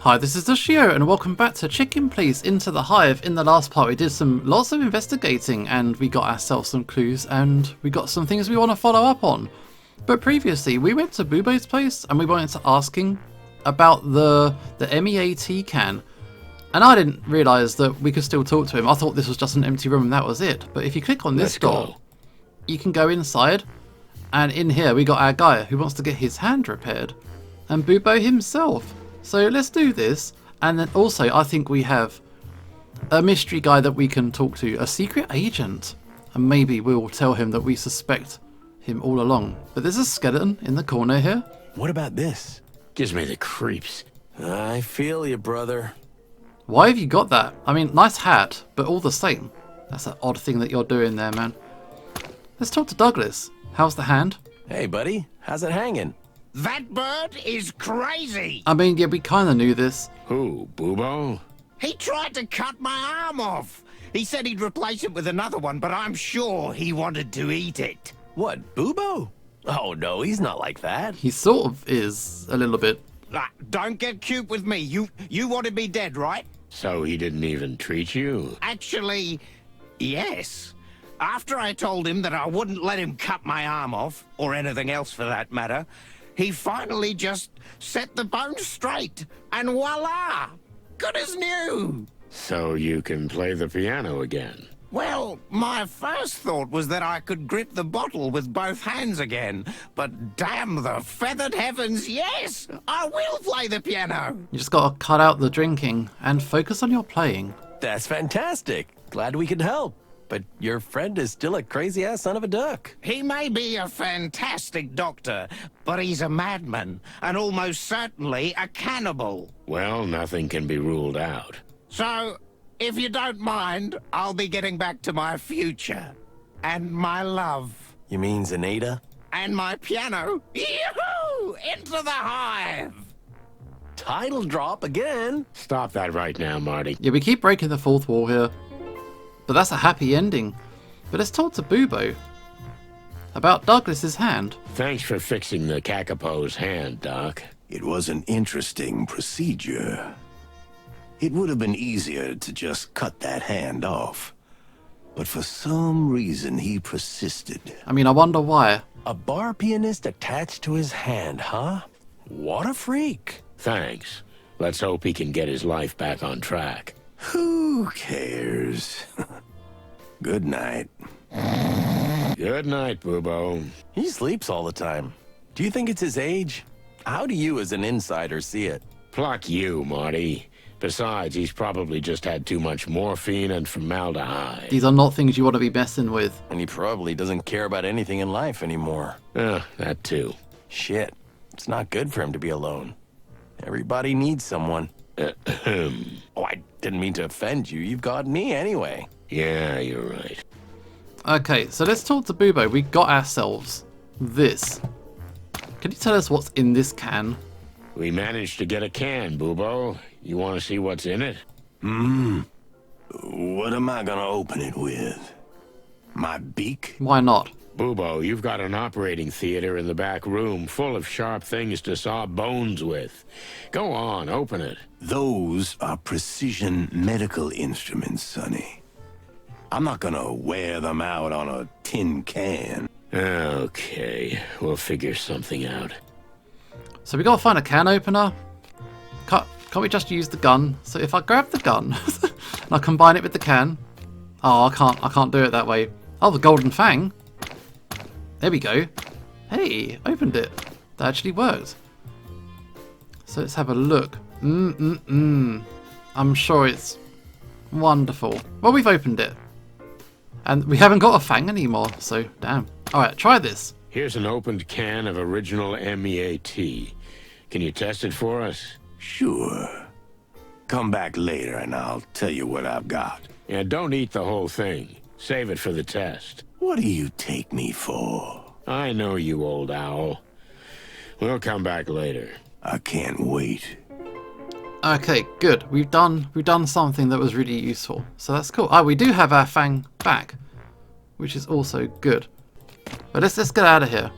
Hi, this is Yoshio, and welcome back to Chicken Please Into the Hive. In the last part we did lots of investigating and we got ourselves some clues and we got some things we want to follow up on. But previously we went to Bubo's place and we went to asking about the MEAT can. And I didn't realise that we could still talk to him. I thought this was just an empty room and that was it. But if you click on this door, you can go inside, and in here we got our guy who wants to get his hand repaired. And Bubo himself. So let's do this, and then also I think we have a mystery guy that we can talk to, a secret agent, and maybe we'll tell him that we suspect him all along. But there's a skeleton in the corner here. What about this? Gives me the creeps. I feel you, brother. Why have you got that? I mean, nice hat, but all the same. That's an odd thing that you're doing there, man. Let's talk to Douglas. How's the hand? Hey, buddy. How's it hanging? That bird is crazy! I mean, yeah, we kind of knew this. Who, Bubo? He tried to cut my arm off. He said he'd replace it with another one, but I'm sure he wanted to eat it. What, Bubo? Oh, no, he's not like that. He sort of is, a little bit. Don't get cute with me. You wanted me dead, right? So he didn't even treat you? Actually, yes. After I told him that I wouldn't let him cut my arm off, or anything else for that matter, he finally just set the bone straight, and voila! Good as new! So you can play the piano again? Well, my first thought was that I could grip the bottle with both hands again, but damn the feathered heavens, yes! I will play the piano! You just gotta cut out the drinking and focus on your playing. That's fantastic. Glad we could help. But your friend is still a crazy-ass son of a duck. He may be a fantastic doctor, but he's a madman, and almost certainly a cannibal. Well, nothing can be ruled out. So, if you don't mind, I'll be getting back to my future. And my love. You mean Zenaida? And my piano. Yoo-hoo! Into the hive! Title drop again. Stop that right now, Marty. Yeah, we keep breaking the fourth wall here. But that's a happy ending. But let's talk to Bubo about Douglas's hand. Thanks for fixing the Kakapo's hand, Doc. It was an interesting procedure. It would have been easier to just cut that hand off. But for some reason, he persisted. I mean, I wonder why. A bar pianist attached to his hand, huh? What a freak. Thanks. Let's hope he can get his life back on track. Who cares? Good night. Good night, Bubo. He sleeps all the time. Do you think it's his age? How do you, as an insider, see it? Pluck you, Marty. Besides, he's probably just had too much morphine and formaldehyde. These are not things you want to be messing with. And he probably doesn't care about anything in life anymore. That too. Shit. It's not good for him to be alone. Everybody needs someone. Oh, I didn't mean to offend you. You've got me anyway. Yeah, you're right. Okay, so let's talk to Bubo. We got ourselves this. Can you tell us what's in this can? We managed to get a can, Bubo. You want to see what's in it? What am I gonna open it with? My beak? Why not? Bubo, you've got an operating theater in the back room full of sharp things to saw bones with. Go on, open it. Those are precision medical instruments, Sonny. I'm not gonna wear them out on a tin can. Okay, we'll figure something out. So we gotta find a can opener. Can't we just use the gun? So if I grab the gun and I combine it with the can. Oh, I can't do it that way. Oh, the golden fang. There we go. Hey, opened it. That actually worked. So let's have a look. I'm sure it's wonderful. Well, we've opened it. And we haven't got a fang anymore, so damn. Alright, try this. Here's an opened can of original MEAT. Can you test it for us? Sure. Come back later and I'll tell you what I've got. Yeah, don't eat the whole thing. Save it for the test. What do you take me for? I know you, old owl. We'll come back later. I can't wait. Okay, good. We've done something that was really useful. So that's cool. Oh, we do have our fang back, which is also good. But let's get out of here.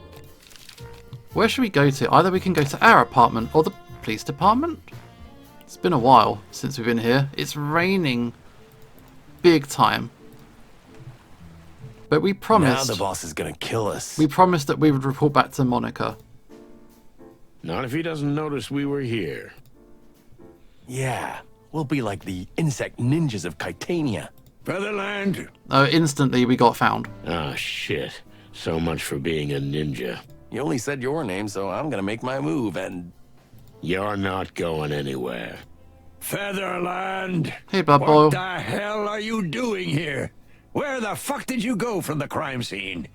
Where should we go to? Either we can go to our apartment or the police department. It's been a while since we've been here. It's raining big time. But we Now promised... the boss is gonna kill us. We promised that we would report back to Monica. Not if he doesn't notice we were here. Yeah, we'll be like the insect ninjas of Titania. Featherland, Instantly we got found. Ah, shit. So much for being a ninja. You only said your name, so I'm gonna make my move, and You're not going anywhere. Featherland. Hey, Blood Boil. What the hell are you doing here? Where the fuck did you go from the crime scene?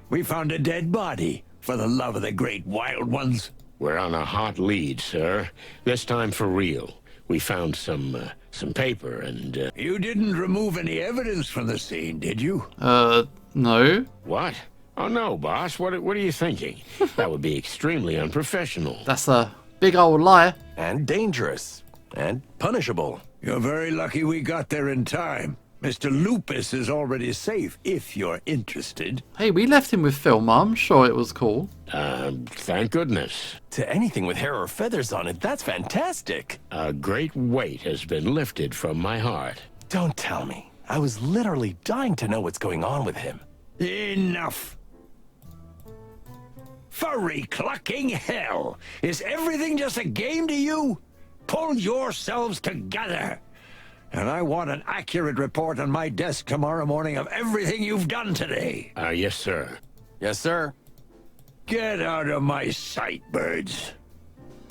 We found a dead body, for the love of the great wild ones. We're on a hot lead, sir. This time for real. We found some paper and, You didn't remove any evidence from the scene, did you? No. What? Oh, no, boss. What are you thinking? That would be extremely unprofessional. That's a big old lie. and dangerous and punishable. You're very lucky we got there in time. Mr. Lupus is already safe, if you're interested. Hey, we left him with Phil, Mum. Sure, it was cool. Thank goodness. To anything with hair or feathers on it, that's fantastic. A great weight has been lifted from my heart. Don't tell me. I was literally dying to know what's going on with him. Enough. Furry clucking hell! Is everything just a game to you? Pull yourselves together. And I want an accurate report on my desk tomorrow morning of everything you've done today. Yes, sir. Yes, sir. Get out of my sight, birds.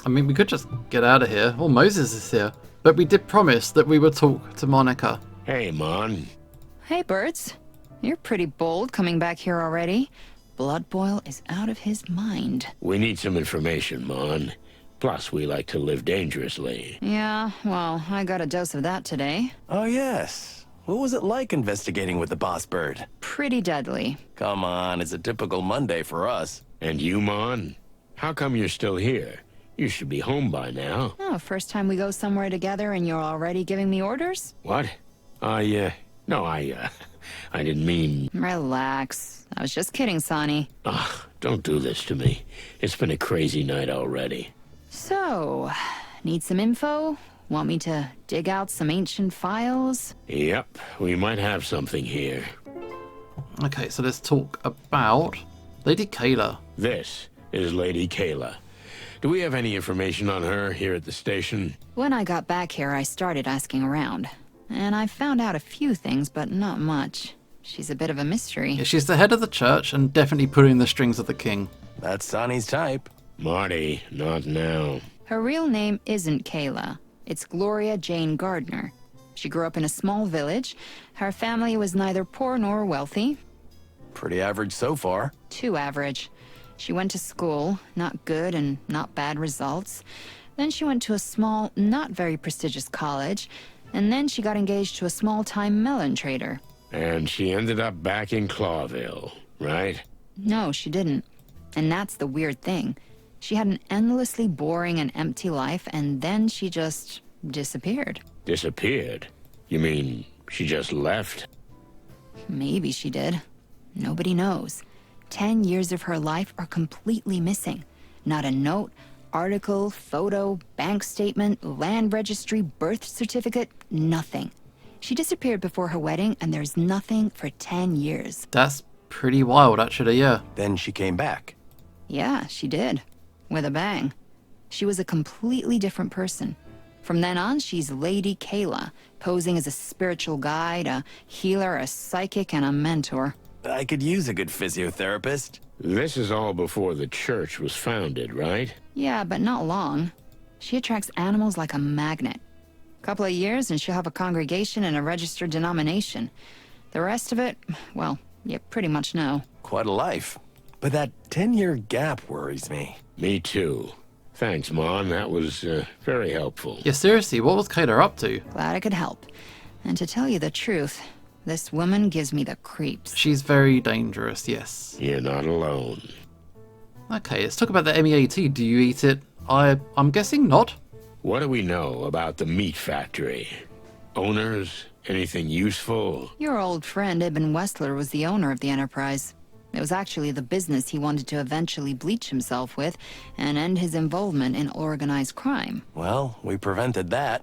I mean, we could just get out of here. Well, Moses is here. But we did promise that we would talk to Monica. Hey, Mon. Hey, birds. You're pretty bold coming back here already. Blood Boil is out of his mind. We need some information, Mon. Plus, we like to live dangerously. Yeah, well, I got a dose of that today. Oh, yes. What was it like investigating with the boss bird? Pretty deadly. Come on, it's a typical Monday for us. And you, Mon? How come you're still here? You should be home by now. Oh, first time we go somewhere together and you're already giving me orders? What? No, I didn't mean... Relax. I was just kidding, Sonny. Ugh, don't do this to me. It's been a crazy night already. So, need some info? Want me to dig out some ancient files? Yep, we might have something here. Okay, so let's talk about Lady Kayla. This is Lady Kayla. Do we have any information on her here at the station? When I got back here, I started asking around. And I found out a few things, but not much. She's a bit of a mystery. Yeah, she's the head of the church and definitely pulling the strings of the king. That's Sonny's type. Marty, not now. Her real name isn't Kayla. It's Gloria Jane Gardner. She grew up in a small village. Her family was neither poor nor wealthy. Pretty average so far. Too average. She went to school, not good and not bad results. Then she went to a small, not very prestigious college. And then she got engaged to a small-time melon trader. And she ended up back in Clawville, right? No, she didn't. And that's the weird thing. She had an endlessly boring and empty life, and then she just disappeared. Disappeared? You mean she just left? Maybe she did. Nobody knows. 10 years of her life are completely missing. Not a note, article, photo, bank statement, land registry, birth certificate, nothing. She disappeared before her wedding, and there's nothing for 10 years. That's pretty wild, actually, yeah. Then she came back. Yeah, she did. With a bang. She was a completely different person. From then on, she's Lady Kayla, posing as a spiritual guide, a healer, a psychic, and a mentor. I could use a good physiotherapist. This is all before the church was founded, right? Yeah, but not long. She attracts animals like a magnet. Couple of years and she'll have a congregation and a registered denomination. The rest of it, well, you pretty much know. Quite a life. But that 10-year gap worries me. Me too. Thanks, Mon. That was very helpful. Yeah, seriously, what was Kayla up to? Glad I could help. And to tell you the truth, this woman gives me the creeps. She's very dangerous, yes. You're not alone. Okay, let's talk about the MEAT. Do you eat it? I'm guessing not. What do we know about the meat factory? Owners? Anything useful? Your old friend Ibn Westler was the owner of the enterprise. It was actually the business he wanted to eventually bleach himself with and end his involvement in organized crime. Well, we prevented that.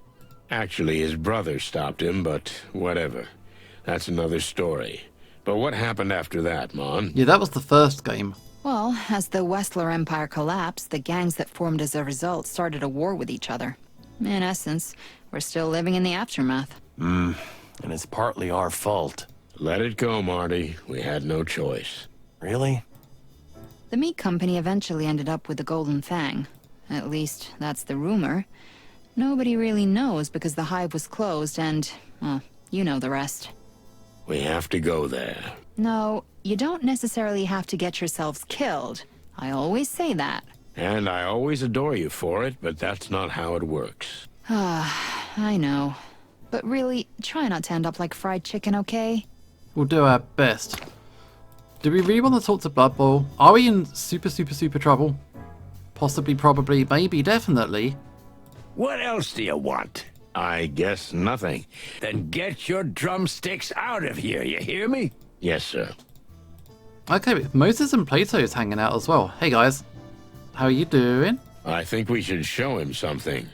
Actually, his brother stopped him, but whatever. That's another story. But what happened after that, Mon? Yeah, that was the first game. Well, as the Westler Empire collapsed, the gangs that formed as a result started a war with each other. In essence, we're still living in the aftermath. And it's partly our fault. Let it go, Marty. We had no choice. Really? The meat company eventually ended up with the Golden Fang. At least, that's the rumor. Nobody really knows because the Hive was closed and, well, you know the rest. We have to go there. No, you don't necessarily have to get yourselves killed. I always say that. And I always adore you for it, but that's not how it works. I know. But really, try not to end up like fried chicken, okay? We'll do our best. Do we really want to talk to Blood Bowl? Are we in super trouble? Possibly, probably, maybe, definitely. What else do you want? I guess nothing. Then get your drumsticks out of here, you hear me? Yes, sir. Okay, Moses and Plato's hanging out as well. Hey guys, how are you doing? I think we should show him something.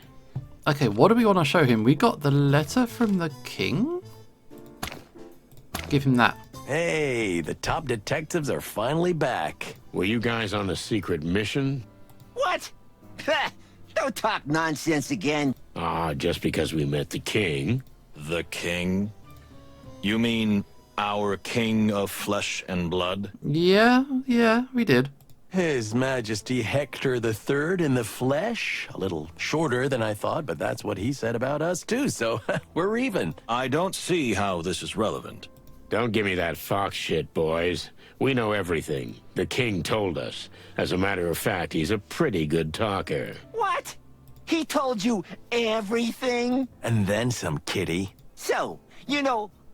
Okay, what do we want to show him? We got the letter from the king? Give him that. Hey, the top detectives are finally back. Were you guys on a secret mission? What? Don't talk nonsense again. Just because we met the king. The king? You mean our king of flesh and blood? Yeah, we did. His Majesty Hector III in the flesh. A little shorter than I thought, but that's what he said about us too, so we're even. I don't see how this is relevant. Don't give me that fox shit, boys. We know everything. The king told us. As a matter of fact, he's a pretty good talker. What? He told you everything? And then some, kitty. So,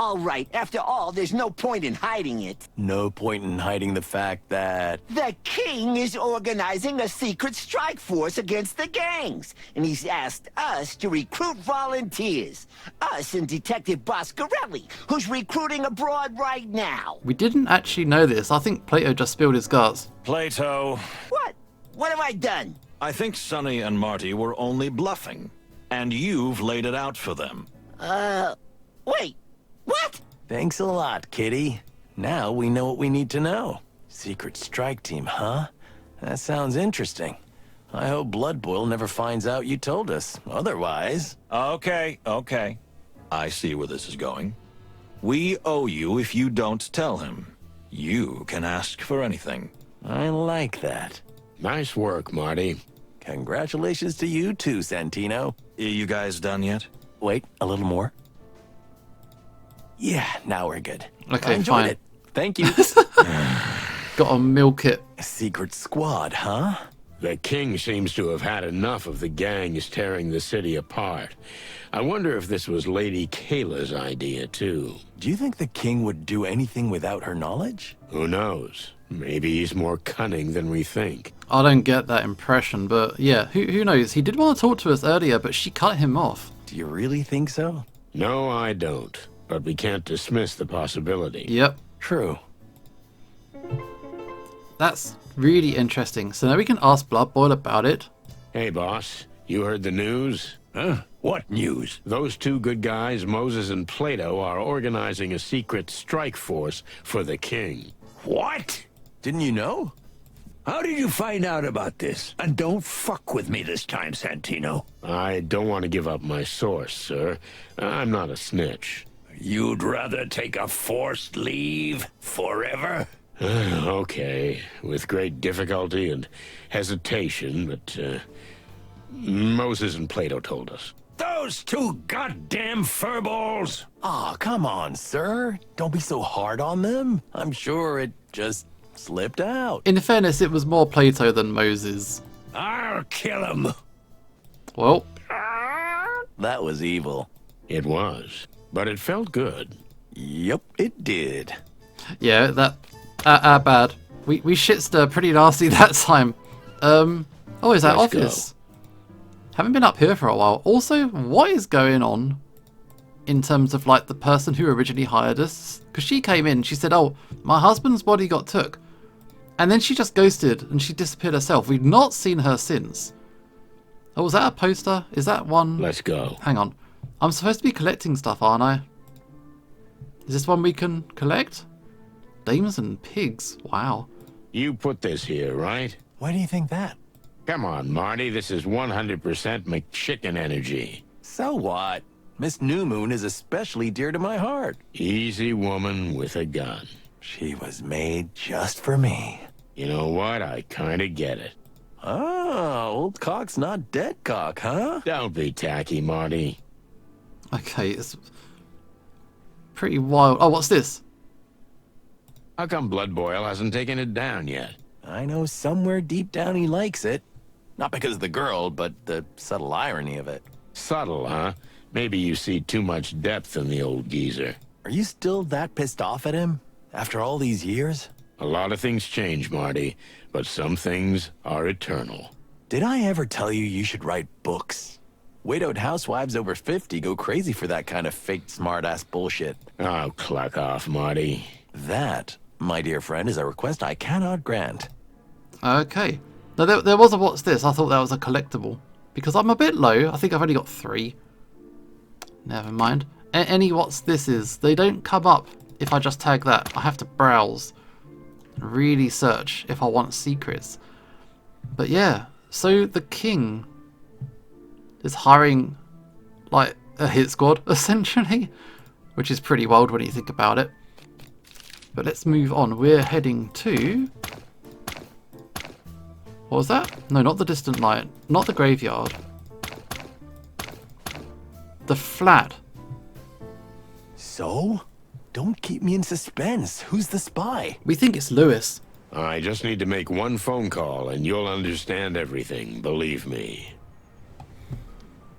all right, after all, there's no point in hiding it. No point in hiding the fact that... The king is organizing a secret strike force against the gangs, and he's asked us to recruit volunteers. Us and Detective Boscarelli, who's recruiting abroad right now. We didn't actually know this. I think Plato just spilled his guts. Plato, What? What have I done? I think Sonny and Marty were only bluffing, and you've laid it out for them. Wait. What? Thanks a lot, kitty. Now we know what we need to know. Secret strike team, huh? That sounds interesting. I hope Blood Boil never finds out you told us. Otherwise... Okay. I see where this is going. We owe you if you don't tell him. You can ask for anything. I like that. Nice work, Marty. Congratulations to you too, Santino. You guys done yet? Wait, a little more. Yeah, now we're good. Okay, I enjoyed fine. it. Thank you. Gotta milk it. Secret squad, huh? The king seems to have had enough of the gangs tearing the city apart. I wonder if this was Lady Kayla's idea, too. Do you think the king would do anything without her knowledge? Who knows? Maybe he's more cunning than we think. I don't get that impression, but yeah, who knows? He did want to talk to us earlier, but she cut him off. Do you really think so? No, I don't. But we can't dismiss the possibility. Yep. True. That's really interesting. So now we can ask Blood Boil about it. Hey, boss. You heard the news? Huh? What news? Those two good guys, Moses and Plato, are organizing a secret strike force for the king. What? Didn't you know? How did you find out about this? And don't fuck with me this time, Santino. I don't want to give up my source, sir. I'm not a snitch. You'd rather take a forced leave forever? Okay, with great difficulty and hesitation, but Moses and Plato told us. Those two goddamn furballs! Aw, come on, sir. Don't be so hard on them. I'm sure it just slipped out. In fairness, it was more Plato than Moses. I'll kill him. Well, That was evil. It was, but it felt good. Yep, it did. yeah, that bad. We shit stir pretty nasty that time. Oh, is that Let's office? Haven't been up here for a while. Also, what is going on in terms of like the person who originally hired us? Because she came in, she said, "Oh, my husband's body got took. And then she just ghosted and she disappeared herself. We've not seen her since. Oh, was that a poster? Is that one? Let's go. Hang on. I'm supposed to be collecting stuff, aren't I? Is this one we can collect? Dames and pigs. Wow. You put this here, right? Why do you think that? Come on, Marty. This is 100% McChicken energy. So what? Miss New Moon is especially dear to my heart. Easy woman with a gun. She was made just for me. You know what? I kind of get it. Ah, old cock's not dead cock, huh? Don't be tacky, Marty. Okay, it's pretty wild. Oh, what's this? How come Blood Boil hasn't taken it down yet? I know somewhere deep down he likes it. Not because of the girl, but the subtle irony of it. Subtle, huh? Maybe you see too much depth in the old geezer. Are you still that pissed off at him? After all these years? A lot of things change, Marty, but some things are eternal. Did I ever tell you you should write books? Widowed housewives over 50 go crazy for that kind of fake smart-ass bullshit. Oh, cluck off, Marty. That, my dear friend, is a request I cannot grant. Okay. Now, there was a what's this? I thought that was a collectible. Because I'm a bit low. I think I've only got 3. Never mind. Any what's this is. They don't come up if I just tag that. I have to browse. Really search if I want secrets. But yeah. So the king is hiring like a hit squad, essentially. Which is pretty wild when you think about it. But let's move on. We're heading to... What was that? No, not the distant light. Not the graveyard. The flat. So? Don't keep me in suspense. Who's the spy? We think it's Lewis. I just need to make one phone call and you'll understand everything, believe me.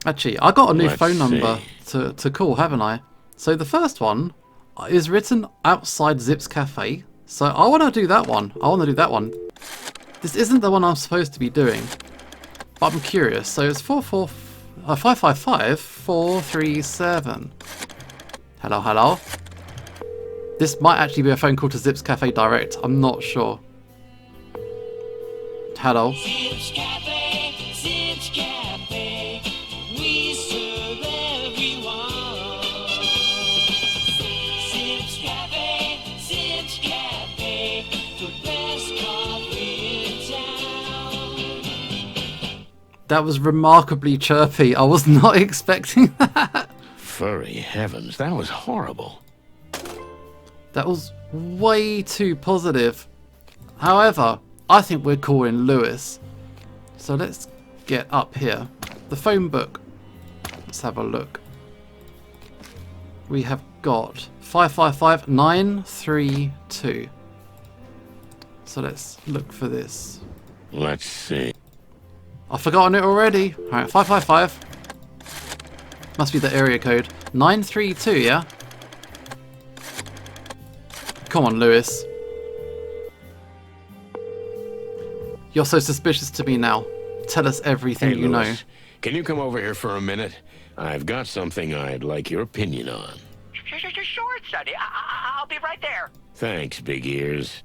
Actually, I got a new Let's phone number see. to call, haven't I? So the first one is written outside Zip's Cafe. So I want to do that one. I want to do that one. This isn't the one I'm supposed to be doing. But I'm curious. So it's 555 437. Hello, hello. This might actually be a phone call to Zip's Cafe direct. I'm not sure. Hello. Zips Cafe, we serve everyone. Zips Cafe, the best coffee in town. That was remarkably chirpy. I was not expecting that. Furry heavens, that was horrible. That was way too positive. However, I think we're calling Lewis. So let's get up here. The phone book. Let's have a look. We have got 555932. So let's look for this. Let's see. I've forgotten it already. Alright, 555. Must be the area code. 932, yeah? Come on, Lewis. You're so suspicious to me now. Tell us everything Hey, you know. Lewis, can you come over here for a minute? I've got something I'd like your opinion on. Sure, Sonny. I'll be right there. Thanks, Big Ears.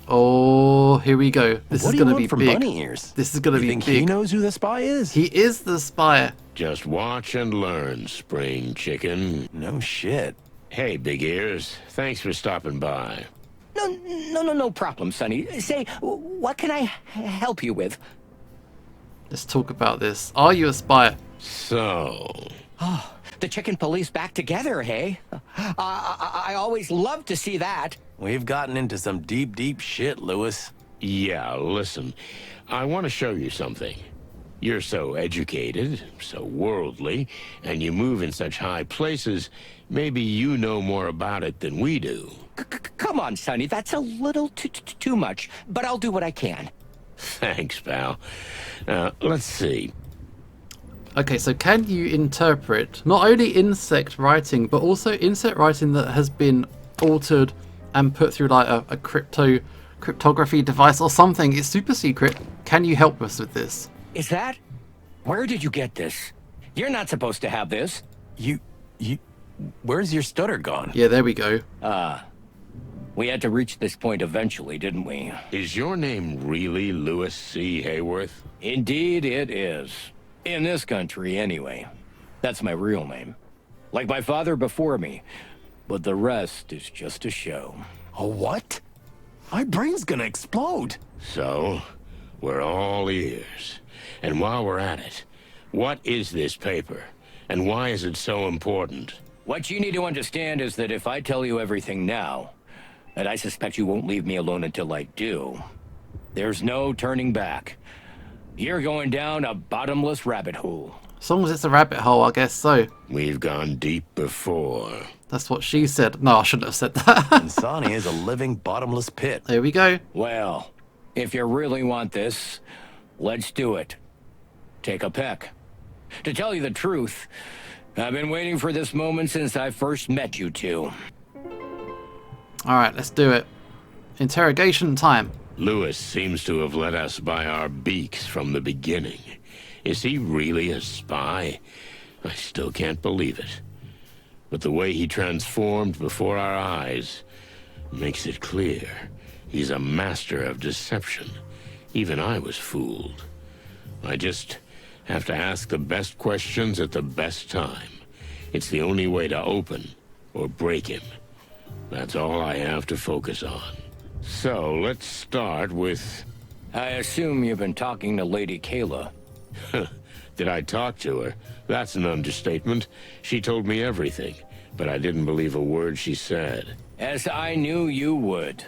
Oh, here we go. This What is do you going to want be from big. Bunny Ears? This is going to You be think big. he knows who the spy is? He is the spy. Just watch and learn, Spring Chicken. No shit. Hey, Big Ears. Thanks for stopping by. No problem, Sonny. Say, what can I help you with? Let's talk about this. Are you a spy? So, Oh, the chicken police back together, hey? I always love to see that. We've gotten into some deep shit, Lewis. yeah, listen. I want to show you something. You're so educated, so worldly, and you move in such high places, maybe you know more about it than we do. Come on, Sonny, that's a little too much, but I'll do what I can. Thanks, pal. Now, let's see. Okay, so can you interpret not only insect writing, but also insect writing that has been altered and put through like a cryptography device or something? It's super secret. Can you help us with this? Is that? Where did you get this? You're not supposed to have this. You, where's your stutter gone? Yeah, there we go. We had to reach this point eventually, didn't we? Is your name really Louis C. Hayworth? Indeed it is. In this country, anyway. That's my real name. Like my father before me. But the rest is just a show. A what? My brain's gonna explode. So, we're all ears. And while we're at it, what is this paper? And why is it so important? What you need to understand is that if I tell you everything now, and I suspect you won't leave me alone until I do, there's no turning back. You're going down a bottomless rabbit hole. As long as it's a rabbit hole, I guess so. We've gone deep before. That's what she said. No, I shouldn't have said that. Insani is a living bottomless pit. There we go. Well, if you really want this, let's do it. Take a peck. To tell you the truth, I've been waiting for this moment since I first met you two. Alright, let's do it. Interrogation time. Louis seems to have led us by our beaks from the beginning. Is he really a spy? I still can't believe it. But the way he transformed before our eyes makes it clear he's a master of deception. Even I was fooled. I just have to ask the best questions at the best time. It's the only way to open or break him. That's all I have to focus on. So, let's start with... I assume you've been talking to Lady Kayla. Did I talk to her? That's an understatement. She told me everything, but I didn't believe a word she said. As I knew you would.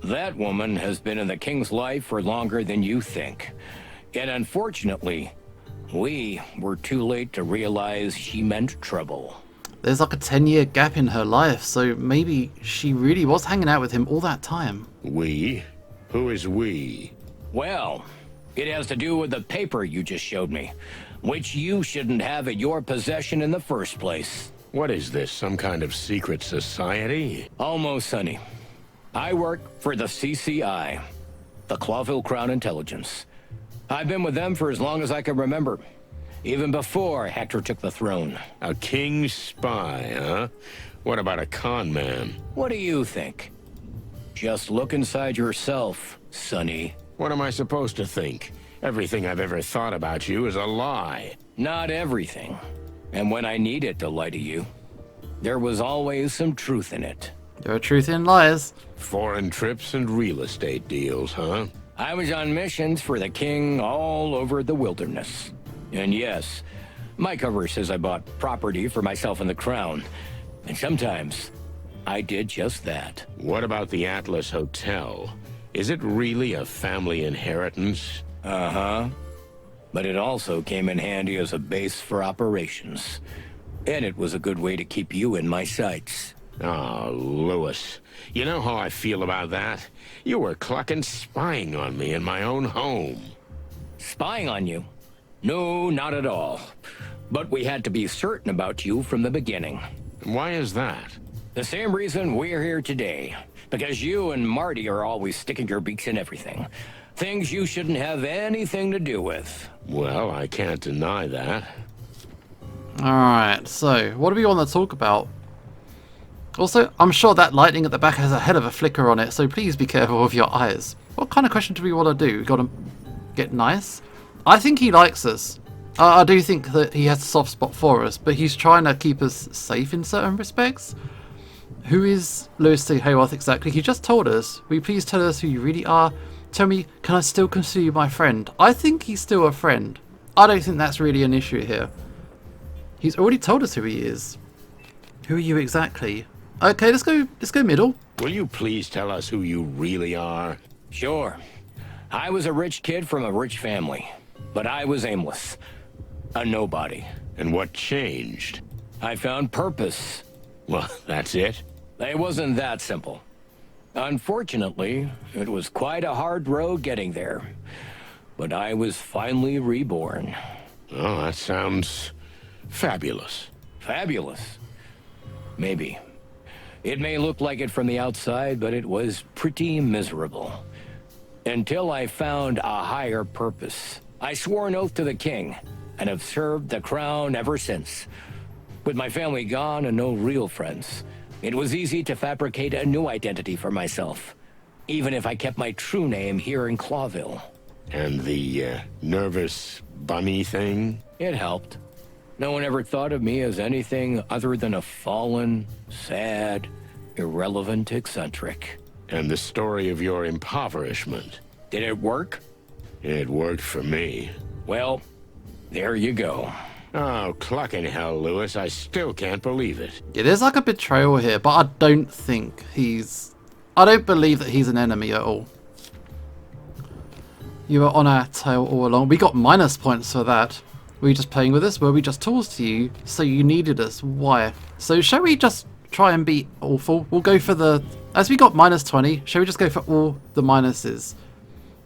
That woman has been in the king's life for longer than you think. And unfortunately, we were too late to realize she meant trouble. There's like a 10-year gap in her life, so maybe she really was hanging out with him all that time. We? Who is we? Well, it has to do with the paper you just showed me, which you shouldn't have at your possession in the first place. What is this, some kind of secret society? Almost, Sonny. I work for the CCI, the Clawville Crown Intelligence. I've been with them for as long as I can remember. Even before Hector took the throne. A king's spy, huh? What about a con man? What do you think? Just look inside yourself, Sonny. What am I supposed to think? Everything I've ever thought about you is a lie. Not everything. And when I needed to lie to you, there was always some truth in it. There are truth in lies. Foreign trips and real estate deals, huh? I was on missions for the king all over the wilderness. And yes, my cover says I bought property for myself and the crown. And sometimes, I did just that. What about the Atlas Hotel? Is it really a family inheritance? Uh-huh. But it also came in handy as a base for operations. And it was a good way to keep you in my sights. Oh, Louis. You know how I feel about that? You were clucking spying on me in my own home. Spying on you? No, not at all. But we had to be certain about you from the beginning. Why is that? The same reason we're here today. Because you and Marty are always sticking your beaks in everything. Things you shouldn't have anything to do with. Well, I can't deny that. Alright, so what do we want to talk about? Also, I'm sure that lightning at the back has a hell of a flicker on it, so please be careful with your eyes. What kind of question do we want to do? We got to get nice? I think he likes us. I do think that he has a soft spot for us, but he's trying to keep us safe in certain respects. Who is Louis C. Hayworth exactly? He just told us. Will you please tell us who you really are? Tell me, can I still consider you my friend? I think he's still a friend. I don't think that's really an issue here. He's already told us who he is. Who are you exactly? Okay, let's go middle. Will you please tell us who you really are? Sure. I was a rich kid from a rich family. But I was aimless. A nobody. And what changed? I found purpose. Well, that's it? It wasn't that simple. Unfortunately, it was quite a hard road getting there. But I was finally reborn. Oh, that sounds fabulous. Fabulous? Maybe. It may look like it from the outside, but it was pretty miserable. Until I found a higher purpose. I swore an oath to the king, and have served the crown ever since. With my family gone and no real friends, It was easy to fabricate a new identity for myself, even if I kept my true name here in Clawville. And the nervous bunny thing? It helped. No one ever thought of me as anything other than a fallen, sad, irrelevant eccentric. And the story of your impoverishment? Did it work? It worked for me. Well, there you go. Oh, clucking hell, Lewis, I still can't believe it. Yeah, there's like a betrayal here, but I don't think he's... I don't believe that he's an enemy at all. You were on our tail all along. We got minus points for that. Were you just playing with us? Were we just tools to you? So you needed us. Why? So shall we just try and be awful? We'll go for the... As we got minus 20, shall we just go for all the minuses?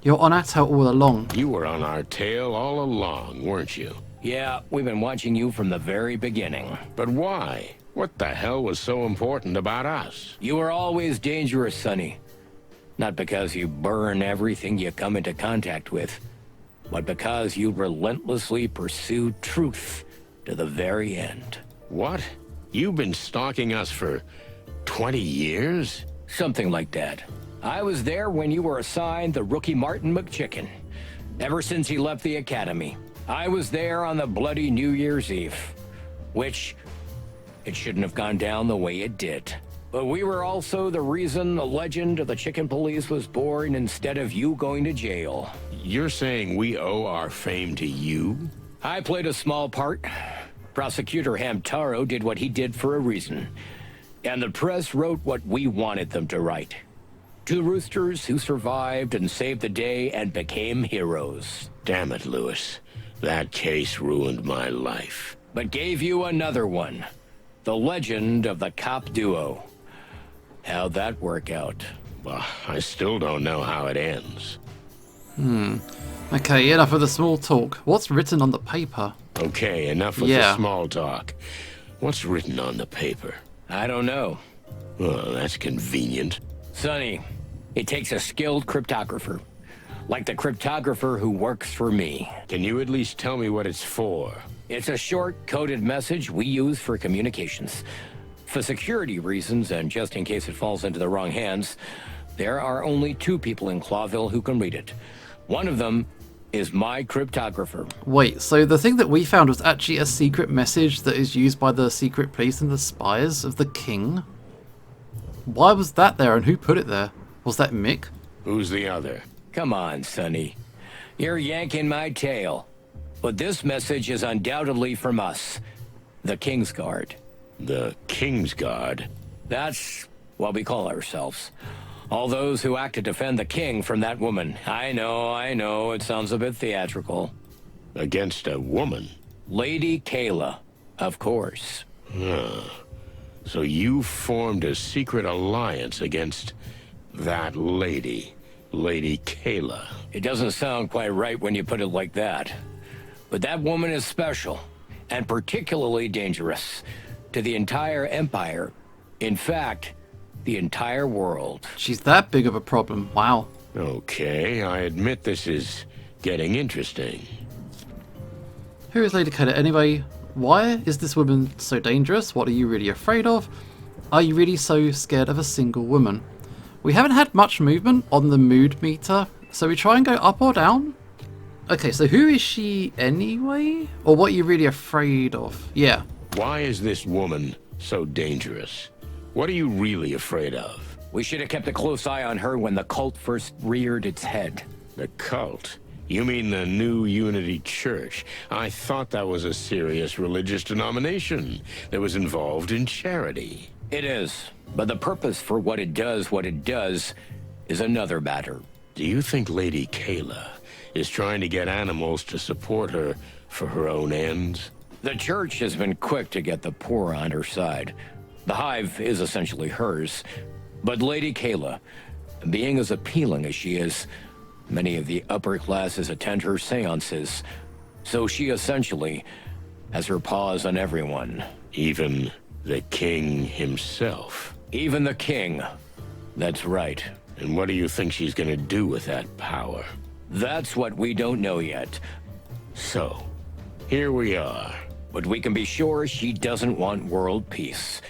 You're on our tail all along. You were on our tail all along, weren't you? Yeah, we've been watching you from the very beginning. But why? What the hell was so important about us? You were always dangerous, Sonny. Not because you burn everything you come into contact with, but because you relentlessly pursue truth to the very end. What? You've been stalking us for 20 years? Something like that. I was there when you were assigned the rookie Martin McChicken. Ever since he left the academy. I was there on the bloody New Year's Eve. Which, it shouldn't have gone down the way it did. But we were also the reason the legend of the Chicken Police was born instead of you going to jail. You're saying we owe our fame to you? I played a small part. Prosecutor Hamtaro did what he did for a reason. And the press wrote what we wanted them to write. Two roosters who survived and saved the day and became heroes. Damn it, Lewis. That case ruined my life. But gave you another one. The legend of the cop duo. How'd that work out? Well, I still don't know how it ends. Okay, enough of the small talk. What's written on the paper? Okay, enough of the small talk. What's written on the paper? I don't know. Well, that's convenient. Sonny, it takes a skilled cryptographer. Like the cryptographer who works for me. Can you at least tell me what it's for? It's a short, coded message we use for communications. For security reasons, and just in case it falls into the wrong hands, there are only two people in Clawville who can read it. One of them is my cryptographer. Wait, so the thing that we found was actually a secret message that is used by the secret police and the spies of the king? Why was that there and who put it there? Was that Mick? Who's the other? Come on, Sonny. You're yanking my tail. But this message is undoubtedly from us, the Kingsguard. The Kingsguard? That's what we call ourselves. All those who act to defend the king from that woman. I know, it sounds a bit theatrical. Against a woman? Lady Kayla, of course. So you formed a secret alliance against that lady, Lady Kayla. It doesn't sound quite right when you put it like that. But that woman is special, and particularly dangerous to the entire Empire. In fact, the entire world. She's that big of a problem. Wow. Okay, I admit this is getting interesting. Who is Lady Kayla anyway? Why is this woman so dangerous? What are you really afraid of? Are you really so scared of a single woman? We haven't had much movement on the mood meter, so we try and go up or down? Okay, so who is she anyway? Or what are you really afraid of? Yeah. Why is this woman so dangerous? What are you really afraid of? We should have kept a close eye on her when the cult first reared its head. The cult? You mean the New Unity Church? I thought that was a serious religious denomination that was involved in charity. It is, but the purpose for what it does, is another matter. Do you think Lady Kayla is trying to get animals to support her for her own ends? The church has been quick to get the poor on her side. The Hive is essentially hers. But Lady Kayla, being as appealing as she is, many of the upper classes attend her seances. So she essentially has her paws on everyone. Even the king himself? Even the king. That's right. And what do you think she's gonna do with that power? That's what we don't know yet. So, here we are. But we can be sure she doesn't want world peace.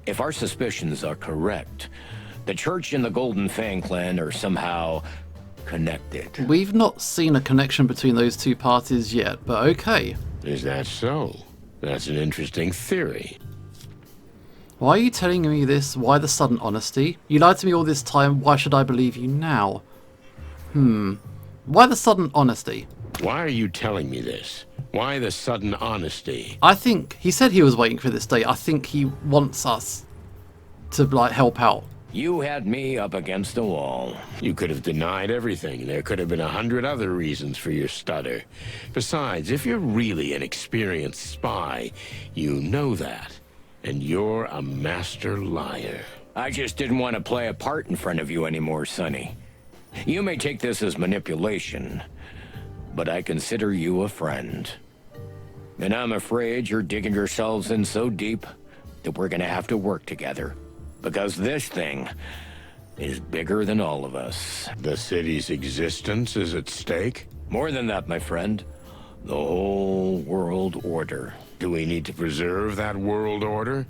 If our suspicions are correct, the church and the Golden Fang clan are somehow connected. We've not seen a connection between those two parties yet, but okay. Is that so? That's an interesting theory. Why are you telling me this? Why the sudden honesty? You lied to me all this time, why should I believe you now? Why the sudden honesty? Why are you telling me this? Why the sudden honesty? I think he said he was waiting for this day. I think he wants us to like help out. You had me up against the wall. You could have denied everything. There could have been 100 other reasons for your stutter. Besides, if you're really an experienced spy, you know that. And you're a master liar. I just didn't want to play a part in front of you anymore, Sonny. You may take this as manipulation, but I consider you a friend. And I'm afraid you're digging yourselves in so deep that we're gonna have to work together. Because this thing is bigger than all of us. The city's existence is at stake? More than that, my friend. The whole world order. Do we need to preserve that world order?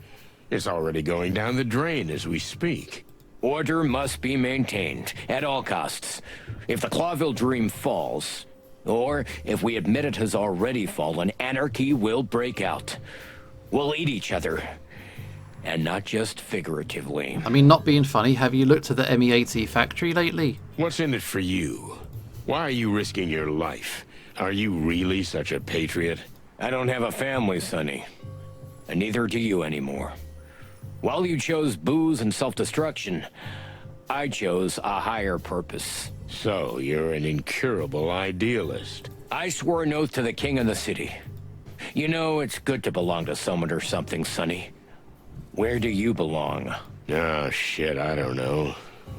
It's already going down the drain as we speak. Order must be maintained at all costs. If the Clawville dream falls, or if we admit it has already fallen, anarchy will break out. We'll eat each other. And not just figuratively. I mean, not being funny, have you looked at the ME80 factory lately? What's in it for you? Why are you risking your life? Are you really such a patriot? I don't have a family, Sonny. And neither do you anymore. While you chose booze and self-destruction, I chose a higher purpose. So, you're an incurable idealist. I swore an oath to the king of the city. You know, it's good to belong to someone or something, Sonny. Where do you belong? Oh, shit, I don't know.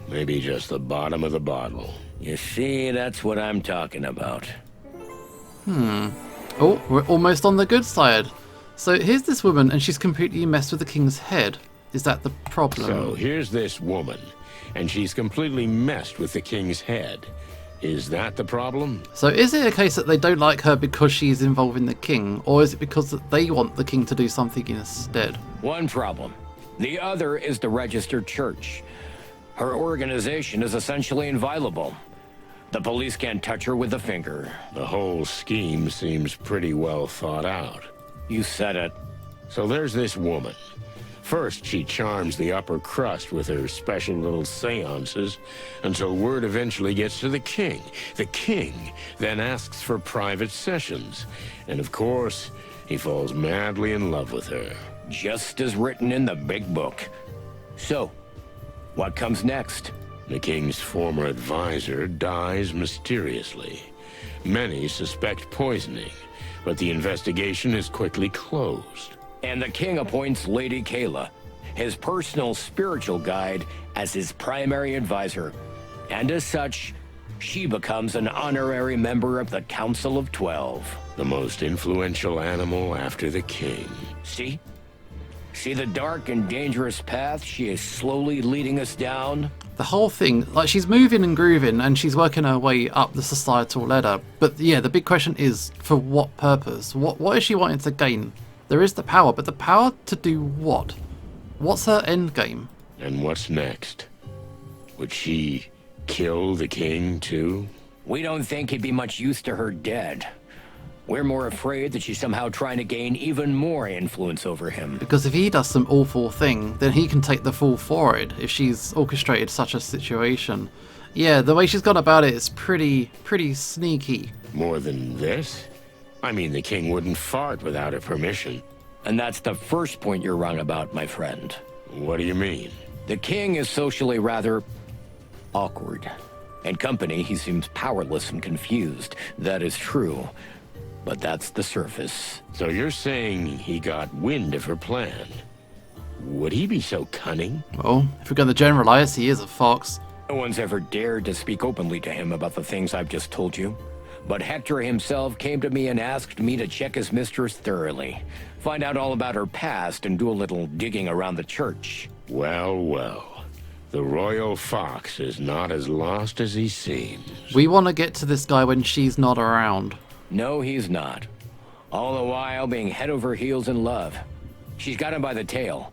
Maybe just the bottom of the bottle. You see, that's what I'm talking about. Oh, we're almost on the good side. So here's this woman and she's completely messed with the king's head. Is that the problem? So, here's this woman, and she's completely messed with the king's head. Is that the problem? So is it a case that they don't like her because she's involving the king, or is it because that they want the king to do something instead? One problem. The other is the registered church. Her organization is essentially inviolable. The police can't touch her with a finger. The whole scheme seems pretty well thought out. You said it. So there's this woman. First, she charms the upper crust with her special little seances until word eventually gets to the king. The king then asks for private sessions. And of course, he falls madly in love with her. Just as written in the big book. So, what comes next? The king's former advisor dies mysteriously. Many suspect poisoning, but the investigation is quickly closed. And the king appoints Lady Kayla, his personal spiritual guide, as his primary advisor. And as such, she becomes an honorary member of the Council of 12. The most influential animal after the king. See? See the dark and dangerous path she is slowly leading us down? The whole thing, like she's moving and grooving and she's working her way up the societal ladder. But yeah, the big question is, for what purpose? What is she wanting to gain? There is the power, but the power to do what? What's her end game? And what's next? Would she kill the king too? We don't think he'd be much use to her dead. We're more afraid that she's somehow trying to gain even more influence over him. Because if he does some awful thing, then he can take the fall for it if she's orchestrated such a situation. Yeah, the way she's gone about it is pretty sneaky. More than this? I mean, the king wouldn't fart without her permission. And that's the first point you're wrong about, my friend. What do you mean? The king is socially rather awkward. In company, he seems powerless and confused. That is true. But that's the surface. So you're saying he got wind of her plan? Would he be so cunning? Well, if we're going to generalize, he is a fox. No one's ever dared to speak openly to him about the things I've just told you. But Hector himself came to me and asked me to check his mistress thoroughly, find out all about her past, and do a little digging around the church. Well, well. The royal fox is not as lost as he seems. We want to get to this guy when she's not around. No, he's not. All the while being head over heels in love. She's got him by the tail.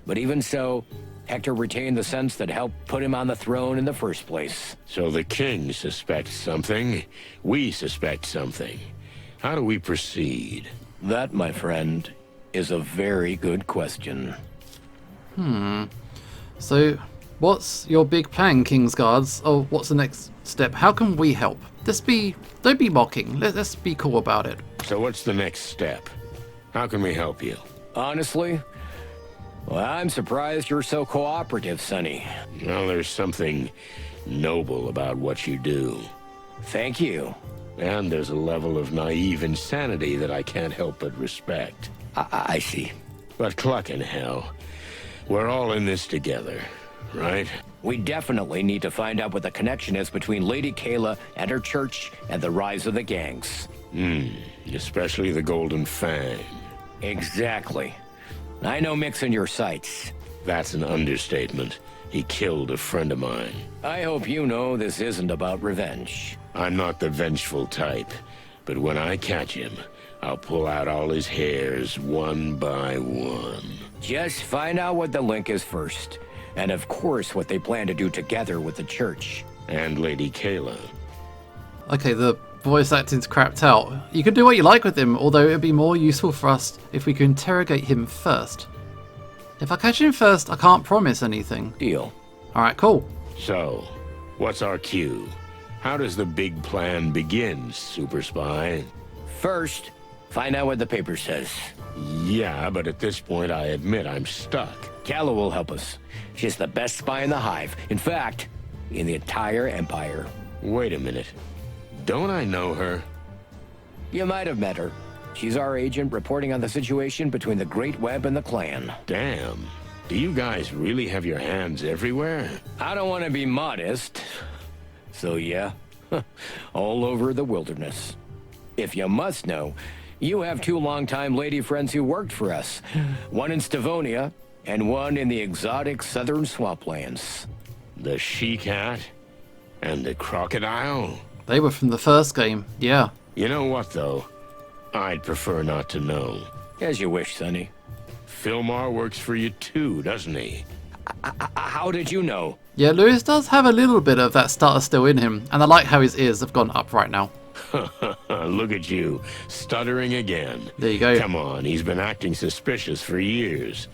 But even so, Hector retained the sense that helped put him on the throne in the first place. So the king suspects something. We suspect something. How do we proceed? That, my friend, is a very good question. So, what's your big plan, King's Guards? Or what's the next step? How can we help? Don't be mocking. Let's be cool about it. So what's the next step? How can we help you? Honestly, well, I'm surprised you're so cooperative, Sonny. Well, there's something noble about what you do. Thank you. And there's a level of naive insanity that I can't help but respect. I see. But clucking hell, we're all in this together, right? We definitely need to find out what the connection is between Lady Kayla and her church and the rise of the gangs. Especially the Golden Fang. Exactly. I know Mick's in your sights. That's an understatement. He killed a friend of mine. I hope you know this isn't about revenge. I'm not the vengeful type, but when I catch him, I'll pull out all his hairs one by one. Just find out what the link is first. And of course, what they plan to do together with the church. And Lady Kayla. Okay, the voice acting's crapped out. You can do what you like with him, although it'd be more useful for us if we could interrogate him first. If I catch him first, I can't promise anything. Deal. Alright, cool. So, what's our cue? How does the big plan begin, Super Spy? First, find out what the paper says. Yeah, but at this point I admit I'm stuck. Calla will help us. She's the best spy in the Hive. In fact, in the entire Empire. Wait a minute. Don't I know her? You might have met her. She's our agent reporting on the situation between the Great Web and the Clan. Damn. Do you guys really have your hands everywhere? I don't want to be modest. So yeah, all over the wilderness. If you must know, you have two longtime lady friends who worked for us. One in Stavonia, and one in the exotic southern swamplands. The she-cat and the crocodile? They were from the first game, yeah. You know what, though? I'd prefer not to know. As you wish, Sonny. Fillmore works for you too, doesn't he? How did you know? Yeah, Lewis does have a little bit of that stutter still in him, and I like how his ears have gone up right now. Look at you, stuttering again. There you go. Come on, he's been acting suspicious for years.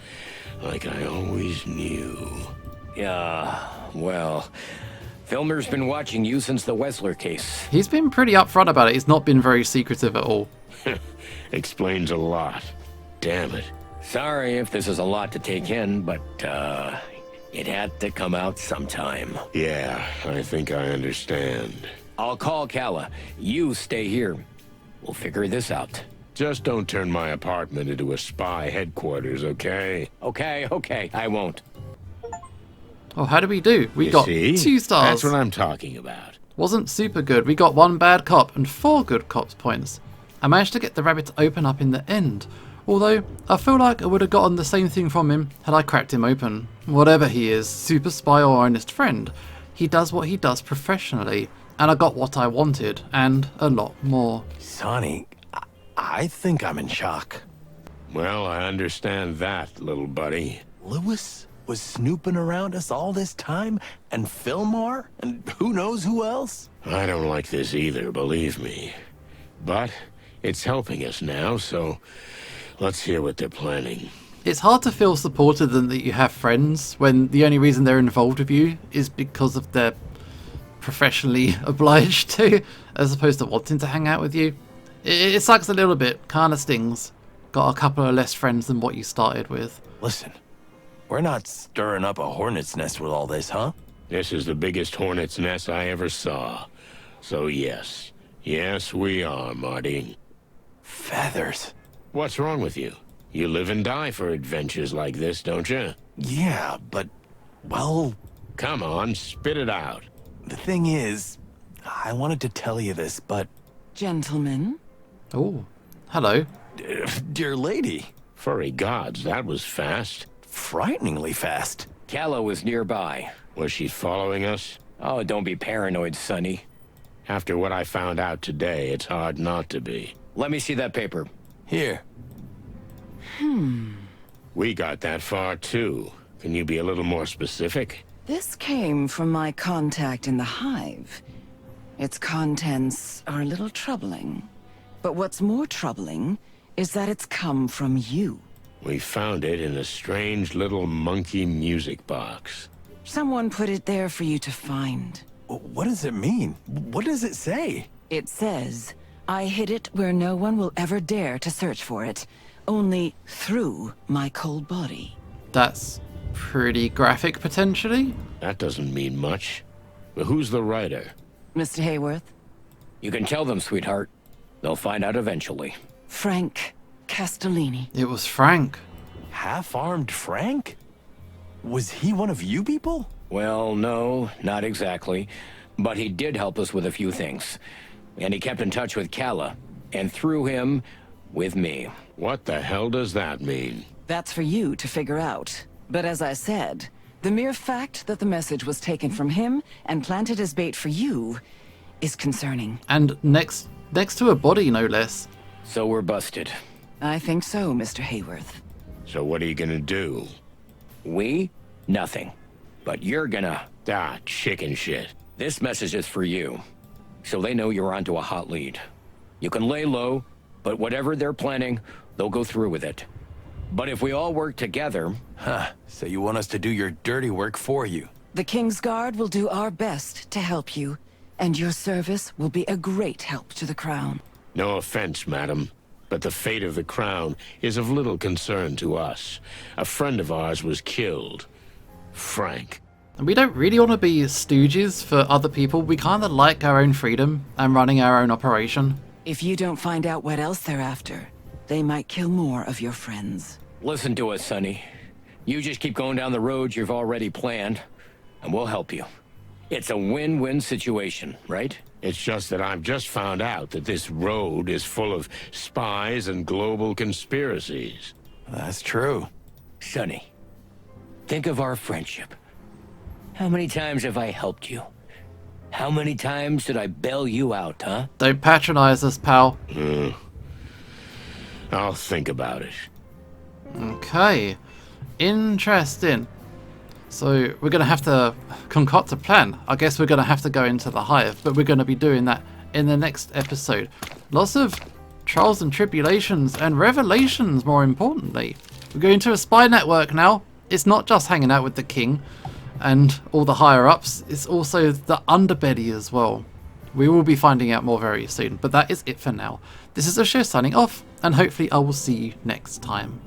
Like I always knew. Yeah, well, Filmer's been watching you since the Wessler case. He's been pretty upfront about it. He's not been very secretive at all. Explains a lot. Damn it. Sorry if this is a lot to take in, but, it had to come out sometime. Yeah, I think I understand. I'll call Calla. You stay here. We'll figure this out. Just don't turn my apartment into a spy headquarters, okay? Okay, I won't. Oh, how did we do? We You got see? 2 stars. That's what I'm talking about. Wasn't super good. We got 1 bad cop and 4 good cops points. I managed to get the rabbit to open up in the end. Although, I feel like I would have gotten the same thing from him had I cracked him open. Whatever he is, super spy or honest friend, he does what he does professionally. And I got what I wanted, and a lot more. Sonny, I think I'm in shock. Well, I understand that, little buddy. Lewis was snooping around us all this time? And Fillmore? And who knows who else? I don't like this either, believe me. But it's helping us now, so let's hear what they're planning. It's hard to feel supported and that you have friends when the only reason they're involved with you is because of their professionally obliged to, as opposed to wanting to hang out with you. It sucks a little bit, kind of stings. Got a couple of less friends than what you started with. Listen, we're not stirring up a hornet's nest with all this, huh? This is the biggest hornet's nest I ever saw. So yes, we are, Marty. Feathers. What's wrong with you? You live and die for adventures like this, don't you? Yeah, but, well, Come on, spit it out. the thing is, I wanted to tell you this, but, Gentlemen, Oh, hello. dear lady, Furry gods, that was fast. frighteningly fast. Calla was nearby. Was she following us? Oh, don't be paranoid, Sonny. After what I found out today, it's hard not to be. Let me see that paper. Here. We got that far too. Can you be a little more specific? This came from my contact in the Hive. Its contents are a little troubling. But what's more troubling is that it's come from you. We found it in a strange little monkey music box. Someone put it there for you to find. What does it mean? What does it say? It says, I hid it where no one will ever dare to search for it. Only through my cold body. That's pretty graphic, potentially. That doesn't mean much. But who's the writer? Mr. Hayworth? You can tell them, sweetheart. They'll find out eventually. Frank Castellini. It was Frank. Half-armed Frank? Was he one of you people? Well, no, not exactly. But he did help us with a few things. And he kept in touch with Calla. And through him, with me. What the hell does that mean? That's for you to figure out. But as I said, the mere fact that the message was taken from him and planted as bait for you is concerning. And next to a body, no less. So we're busted. I think so, Mr. Hayworth. So what are you gonna do? We? Nothing. But you're gonna... Ah, chicken shit. This message is for you. So they know you're onto a hot lead. You can lay low, but whatever they're planning, they'll go through with it. But if we all work together... Huh, so you want us to do your dirty work for you? The King's Guard will do our best to help you, and your service will be a great help to the Crown. No offense, madam, but the fate of the crown is of little concern to us. A friend of ours was killed. Frank. And we don't really want to be stooges for other people. We kind of like our own freedom and running our own operation. If you don't find out what else they're after, they might kill more of your friends. Listen to us, Sonny. You just keep going down the road you've already planned, and we'll help you. It's a win-win situation, right? It's just that I've just found out that this road is full of spies and global conspiracies. That's true. Sonny, think of our friendship. How many times have I helped you? How many times did I bail you out, huh? Don't patronize us, pal. I'll think about it. Okay. Interesting. So we're going to have to concoct a plan. I guess we're going to have to go into the Hive, but we're going to be doing that in the next episode. Lots of trials and tribulations and revelations, more importantly. We're going to a spy network now. It's not just hanging out with the king and all the higher-ups. It's also the underbelly as well. We will be finding out more very soon, but that is it for now. This is Asher signing off, and hopefully I will see you next time.